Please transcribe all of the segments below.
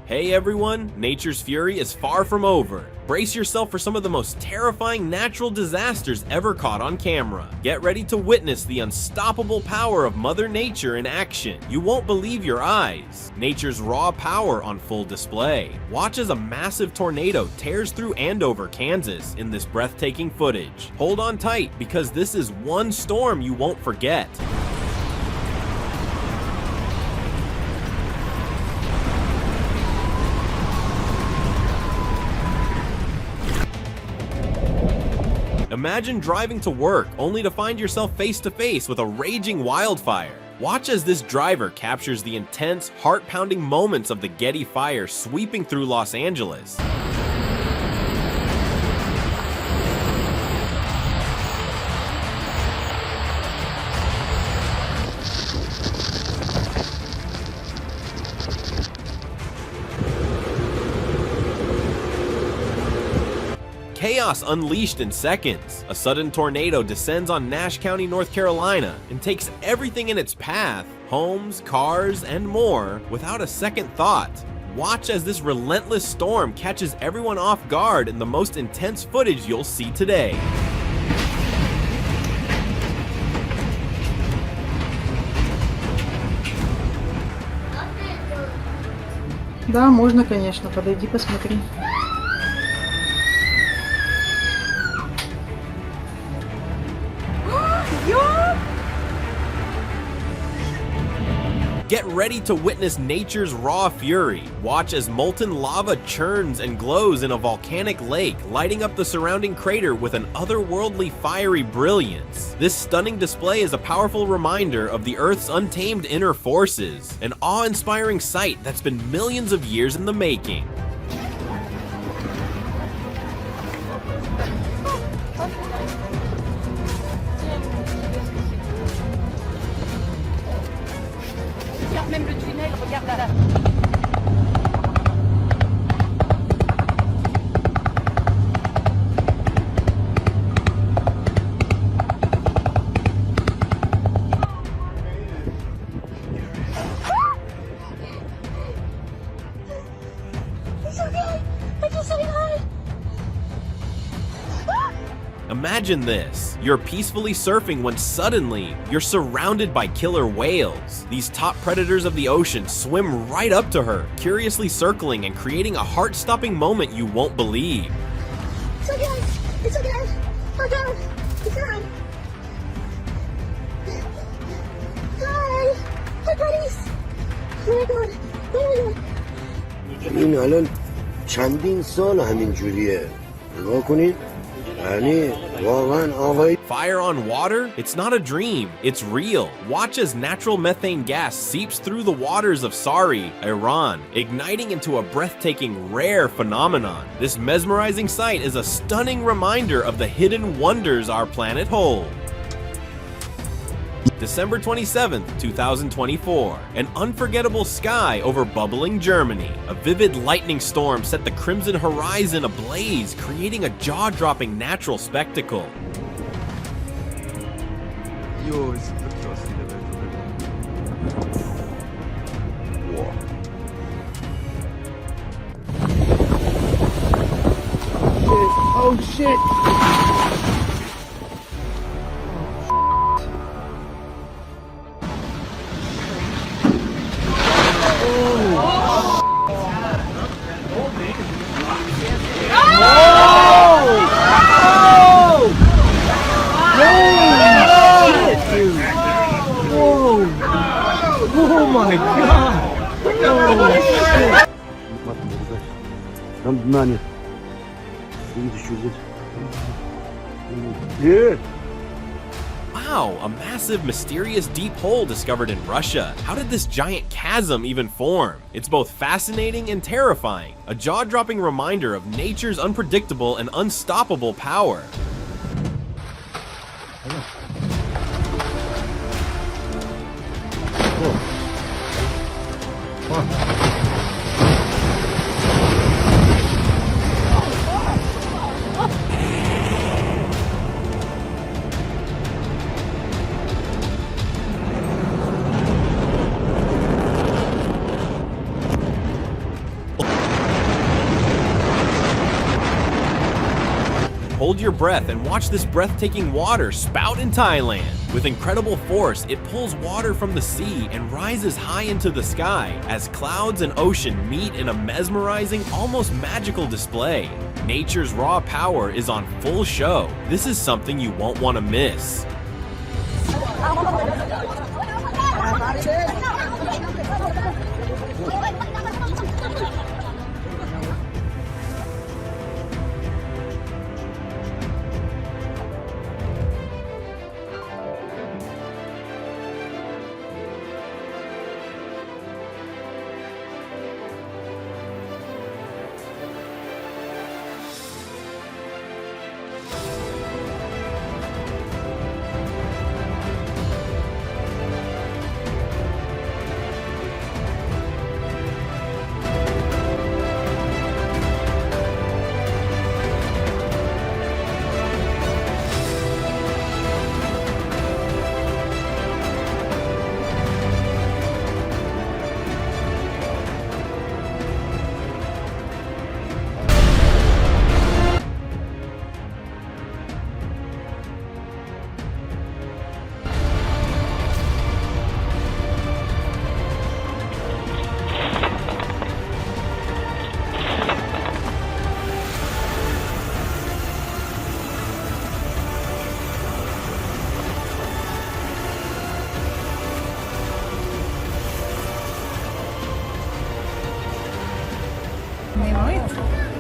Hey everyone, nature's fury is far from over. Brace yourself for some of the most terrifying natural disasters ever caught on camera. Get ready to witness the unstoppable power of Mother Nature in action. You won't believe your eyes. Nature's raw power on full display. Watch as a massive tornado tears through Andover, Kansas in this breathtaking footage. Hold on tight because this is one storm you won't forget. Imagine driving to work only to find yourself face to face with a raging wildfire. Watch as this driver captures the intense, heart-pounding moments of the Getty fire sweeping through Los Angeles. Chaos unleashed in seconds. A sudden tornado descends on Nash County, North Carolina, and takes everything in its path, homes, cars, and more, without a second thought. Watch as this relentless storm catches everyone off guard in the most intense footage you'll see today. Да, можно, конечно. Подойди, посмотри. Get ready to witness nature's raw fury. Watch as molten lava churns and glows in a volcanic lake, lighting up the surrounding crater with an otherworldly fiery brilliance. This stunning display is a powerful reminder of the Earth's untamed inner forces, an awe-inspiring sight that's been millions of years in the making. Même le tunnel, regarde là. Imagine this. You're peacefully surfing when suddenly you're surrounded by killer whales. These top predators of the ocean swim right up to her, curiously circling and creating a heart-stopping moment you won't believe. It's okay! It's okay! Oh God! It's alright! Hi! Hi buddies! Oh my God! Oh my God! این الان چندین سال همین جوریه. نگاه کنید. Fire on water? It's not a dream, it's real. Watch as natural methane gas seeps through the waters of Sari, Iran, igniting into a breathtaking, rare phenomenon. This mesmerizing sight is a stunning reminder of the hidden wonders our planet holds. December 27th, 2024. An unforgettable sky over bubbling Germany. A vivid lightning storm set the crimson horizon ablaze, creating a jaw-dropping natural spectacle. Oh shit! Oh my God! Oh shit! Там дна нет. Видишь, что здесь? Wow, a massive, mysterious deep hole discovered in Russia. How did this giant chasm even form? It's both fascinating and terrifying, a jaw-dropping reminder of nature's unpredictable and unstoppable power. Hold your breath and watch this breathtaking water spout in Thailand. With incredible force, it pulls water from the sea and rises high into the sky as clouds and ocean meet in a mesmerizing, almost magical display. Nature's raw power is on full show. This is something you won't want to miss.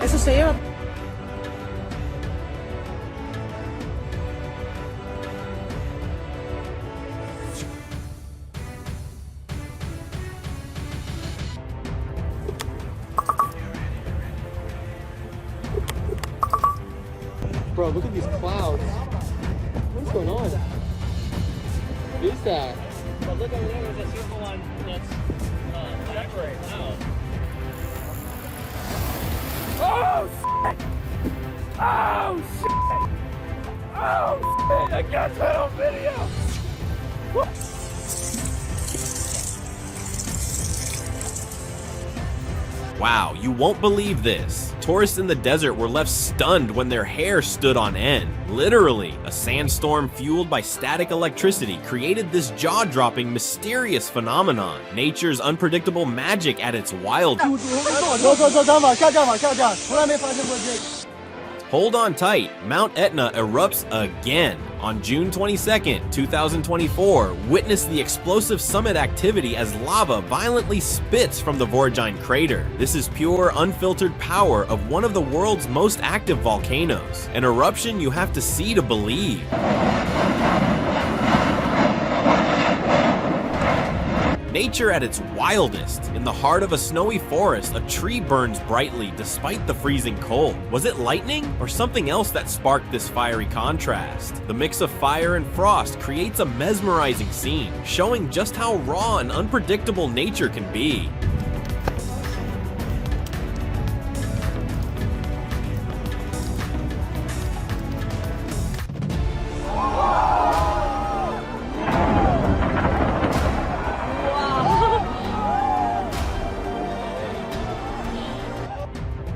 Eso se lleva. Bro, look at these clouds. What's going on? What is that? But look over there, there's a silver one that's separated out. Oh, shit! Oh, shit! Oh, shit! I got that on video! Wow, you won't believe this. Tourists in the desert were left stunned when their hair stood on end. Literally, a sandstorm fueled by static electricity created this jaw-dropping, mysterious phenomenon. Nature's unpredictable magic at its wildest. Hold on tight, Mount Etna erupts again. On June 22nd, 2024, witness the explosive summit activity as lava violently spits from the Vorjine crater. This is pure, unfiltered power of one of the world's most active volcanoes. An eruption you have to see to believe. Nature at its wildest. In the heart of a snowy forest, a tree burns brightly despite the freezing cold. Was it lightning or something else that sparked this fiery contrast? The mix of fire and frost creates a mesmerizing scene, showing just how raw and unpredictable nature can be.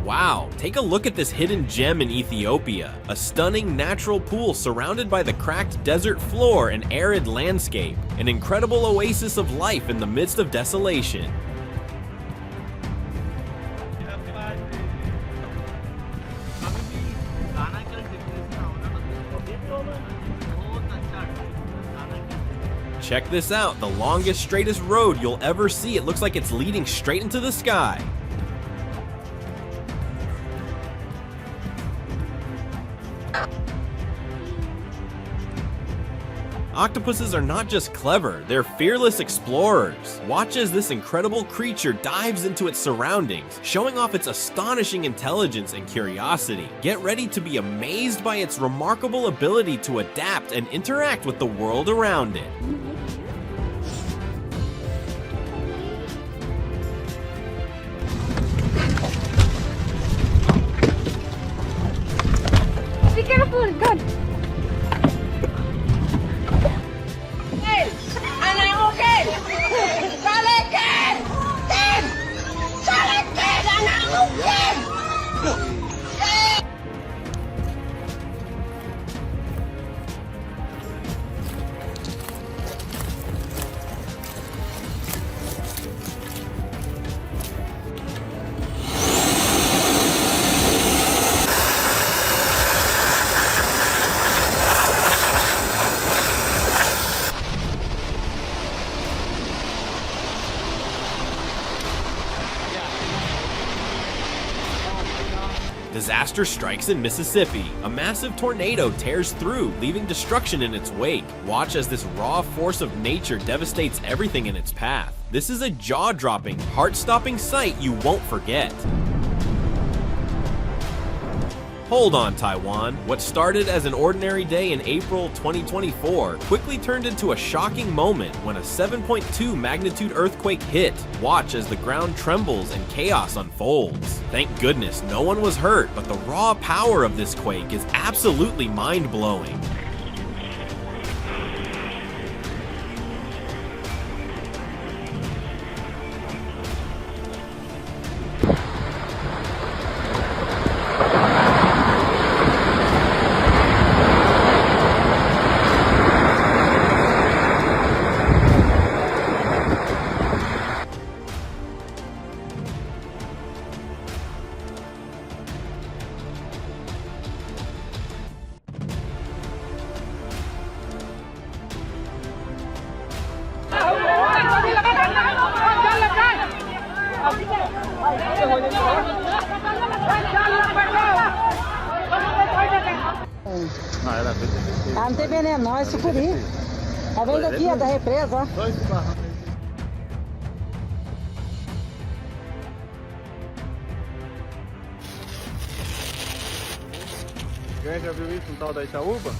Wow, take a look at this hidden gem in Ethiopia, a stunning natural pool surrounded by the cracked desert floor and arid landscape, an incredible oasis of life in the midst of desolation. Check this out, the longest, straightest road you'll ever see. It looks like it's leading straight into the sky. Octopuses are not just clever, they're fearless explorers. Watch as this incredible creature dives into its surroundings, showing off its astonishing intelligence and curiosity. Get ready to be amazed by its remarkable ability to adapt and interact with the world around it. Be careful, God. Disaster strikes in Mississippi. A massive tornado tears through, leaving destruction in its wake. Watch as this raw force of nature devastates everything in its path. This is a jaw-dropping, heart-stopping sight you won't forget. Hold on, Taiwan. What started as an ordinary day in April 2024 quickly turned into a shocking moment when a 7.2 magnitude earthquake hit. Watch as the ground trembles and chaos unfolds. Thank goodness no one was hurt, but the raw power of this quake is absolutely mind-blowing. Antevenenosa, sucuri. Tá vendo aqui, é da represa, ó. Alguém já viu isso no tal da Itaúba?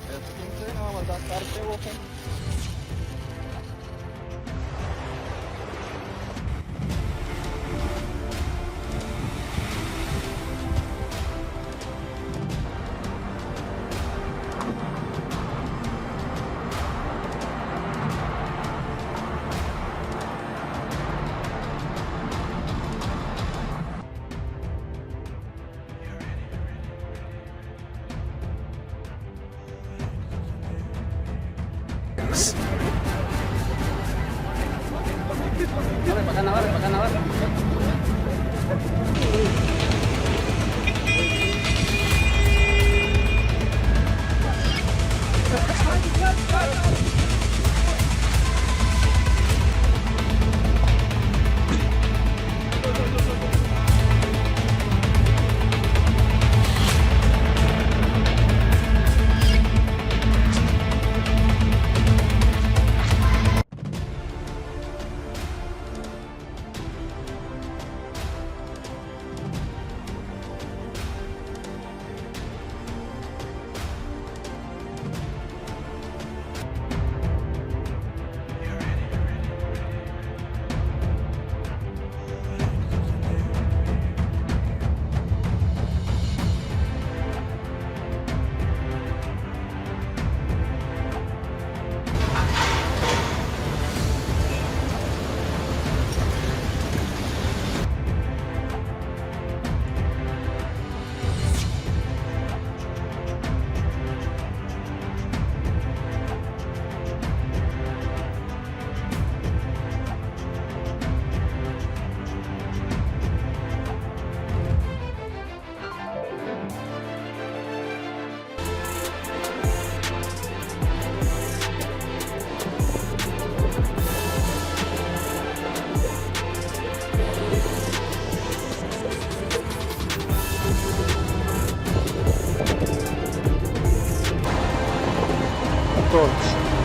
Essa aqui não sei não, mas a cara pegou com...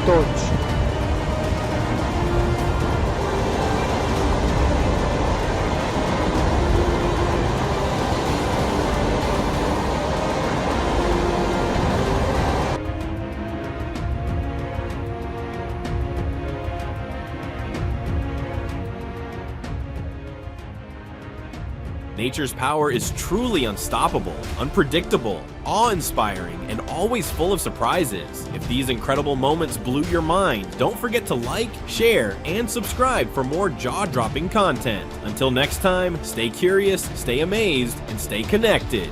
Todos. Nature's power is truly unstoppable, unpredictable, awe-inspiring, and always full of surprises. If these incredible moments blew your mind, don't forget to like, share, and subscribe for more jaw-dropping content. Until next time, stay curious, stay amazed, and stay connected.